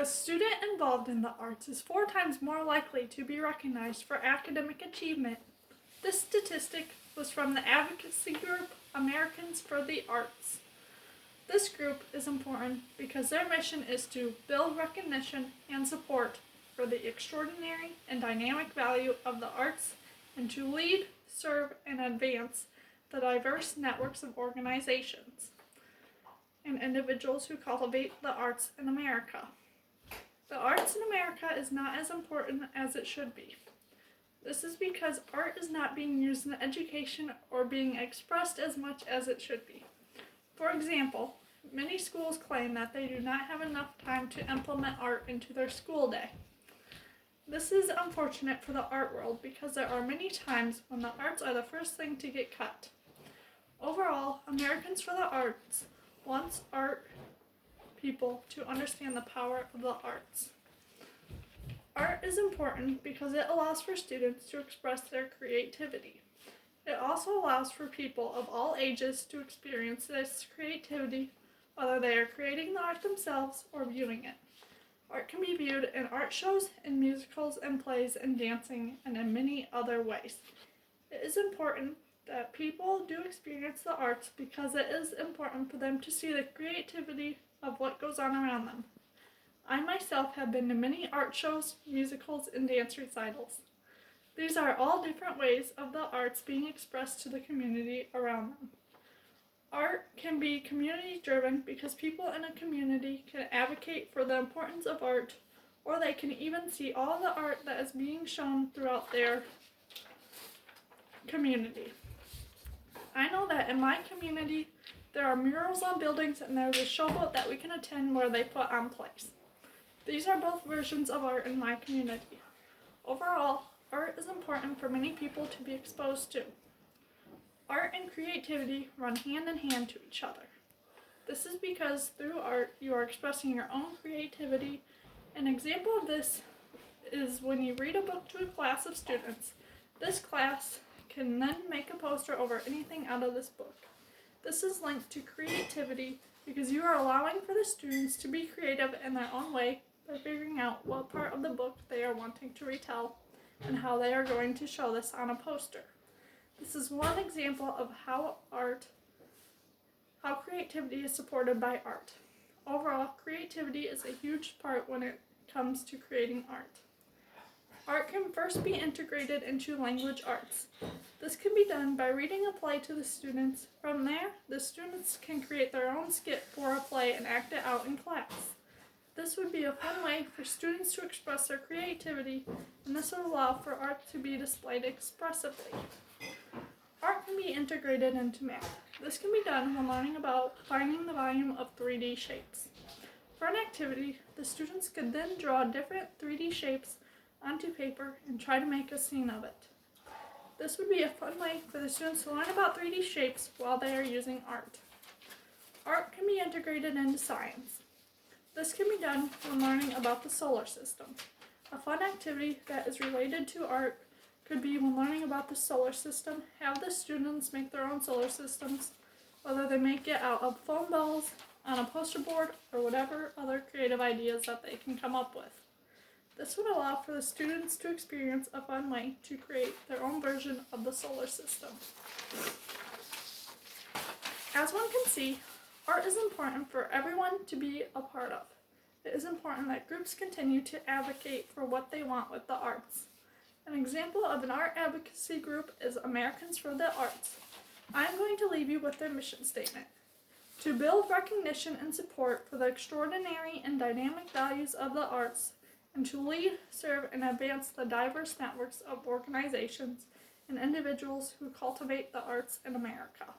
A student involved in the arts is 4 times more likely to be recognized for academic achievement. This statistic was from the advocacy group Americans for the Arts. This group is important because their mission is to build recognition and support for the extraordinary and dynamic value of the arts and to lead, serve, and advance the diverse networks of organizations and individuals who cultivate the arts in America. The arts in America is not as important as it should be. This is because art is not being used in education or being expressed as much as it should be. For example, many schools claim that they do not have enough time to implement art into their school day. This is unfortunate for the art world because there are many times when the arts are the first thing to get cut. Overall, Americans for the Arts wants art people to understand the power of the arts. Art is important because it allows for students to express their creativity. It also allows for people of all ages to experience this creativity, whether they are creating the art themselves or viewing it. Art can be viewed in art shows, in musicals and plays and dancing, and in many other ways. It is important that people do experience the arts because it is important for them to see the creativity of what goes on around them. I myself have been to many art shows, musicals, and dance recitals. These are all different ways of the arts being expressed to the community around them. Art can be community driven because people in a community can advocate for the importance of art, or they can even see all the art that is being shown throughout their community. I know that in my community there are murals on buildings and there's a showboat that we can attend where they put on plays. These are both versions of art in my community. Overall, art is important for many people to be exposed to. Art and creativity run hand in hand to each other. This is because through art you are expressing your own creativity. An example of this is when you read a book to a class of students. This class can then make a poster over anything out of this book. This is linked to creativity because you are allowing for the students to be creative in their own way by figuring out what part of the book they are wanting to retell and how they are going to show this on a poster. This is one example of how creativity is supported by art. Overall, creativity is a huge part when it comes to creating art. Art can first be integrated into language arts. This can be done by reading a play to the students. From there, the students can create their own skit for a play and act it out in class. This would be a fun way for students to express their creativity, and this would allow for art to be displayed expressively. Art can be integrated into math. This can be done when learning about finding the volume of 3D shapes. For an activity, the students could then draw different 3D shapes onto paper and try to make a scene of it. This would be a fun way for the students to learn about 3D shapes while they are using art. Art can be integrated into science. This can be done when learning about the solar system. A fun activity that is related to art could be when learning about the solar system, have the students make their own solar systems, whether they make it out of foam balls, on a poster board, or whatever other creative ideas that they can come up with. This would allow for the students to experience a fun way to create their own version of the solar system. As one can see, art is important for everyone to be a part of. It is important that groups continue to advocate for what they want with the arts. An example of an art advocacy group is Americans for the Arts. I am going to leave you with their mission statement. To build recognition and support for the extraordinary and dynamic values of the arts, and to lead, serve, and advance the diverse networks of organizations and individuals who cultivate the arts in America.